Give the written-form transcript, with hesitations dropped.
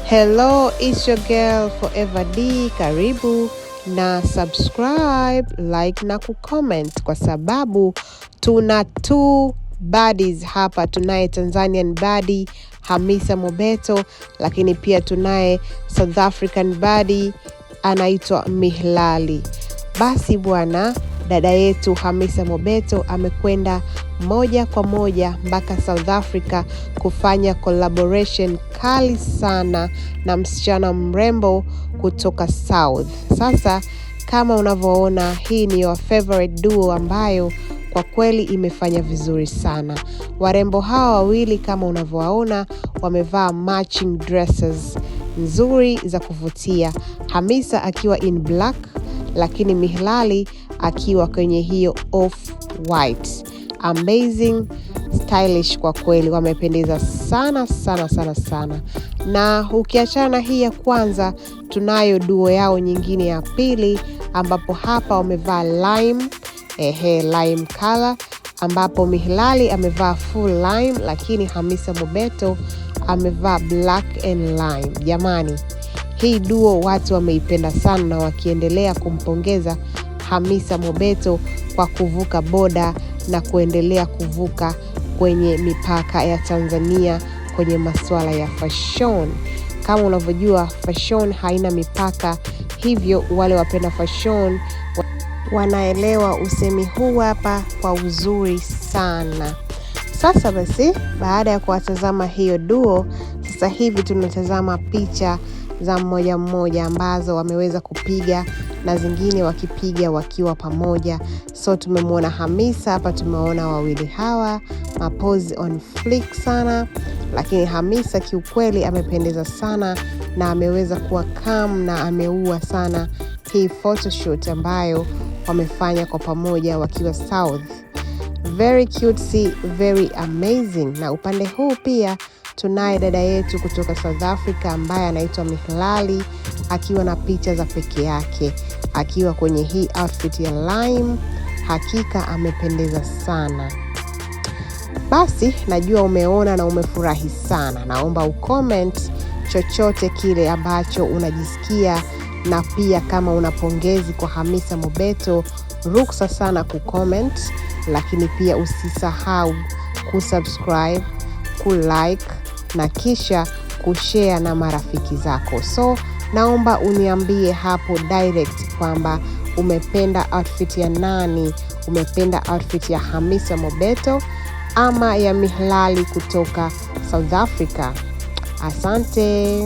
Hello, it's your girl Forever D. Karibu na subscribe, like na kucomment kwa sababu tuna two baddies hapa. Tunaye Tanzanian baddie Hamisa Mobeto, lakini pia tunaye South African baddie anaitwa Mihlali. Basi bwana, dada yetu Hamisa Mobeto amekwenda moja kwa moja mpaka South Africa kufanya collaboration kali sana na msichana mrembo kutoka South. Sasa kama unavyoona, hii ni your favorite duo ambayo kwa kweli imefanya vizuri sana. Warembo hawa wawili kama unavyowaona wamevaa matching dresses nzuri za kuvutia. Hamisa akiwa in black, lakini Mihlali akiwa kwenye hiyo off white. Amazing, stylish kwa kweli, wamependeza sana sana sana sana. Na ukiachana hii ya kwanza, tunayo duo yao nyingine ya pili ambapo hapa wamevaa lime color, ambapo Mihlali amevaa full lime, lakini Hamisa Mobeto amevaa black and lime. Jamani, hii duo watu wameipenda sana na wakiendelea kumpongeza Hamisa Mobeto kwa kuvuka boda na kuendelea kuvuka kwenye mipaka ya Tanzania kwenye masuala ya fashion. Kama unavyojua, fashion haina mipaka, hivyo wale wapenda fashion wanaelewa usemi huu hapa kwa uzuri sana. Sasa basi, baada ya kuwatazama hiyo duo, sasa hivi tunatazama picha za mmoja mmoja ambazo wameweza kupiga na zingine wakipiga wakiwa pamoja. So tumemwona Hamisa hapa, tumeona wawili hawa mapose on flick sana, lakini Hamisa kiukweli amependeza sana na ameweza kuwa calm na ameua sana hii photoshoot ambayo wamefanya kwa pamoja wakiwa South. Very cutesy, very amazing. Na upande huu pia tunaye dada yetu kutoka South Africa ambaye anaitwa Mihlali akiwa na picha za peke yake, akiwa kwenye hii outfit ya lime. Hakika amependeza sana. Basi najua umeona na umefurahi sana. Naomba ucomment chochote kile ambacho unajisikia, na pia kama una pongezi kwa Hamisa Mobeto, ruksa sana kucomment, lakini pia usisahau kusubscribe, kulike na kisha kushare na marafiki zako. So naomba uniambie hapo direct kwamba umependa outfit ya nani, umependa outfit ya Hamisa Mobeto ama ya Mihlali kutoka South Africa. Asante.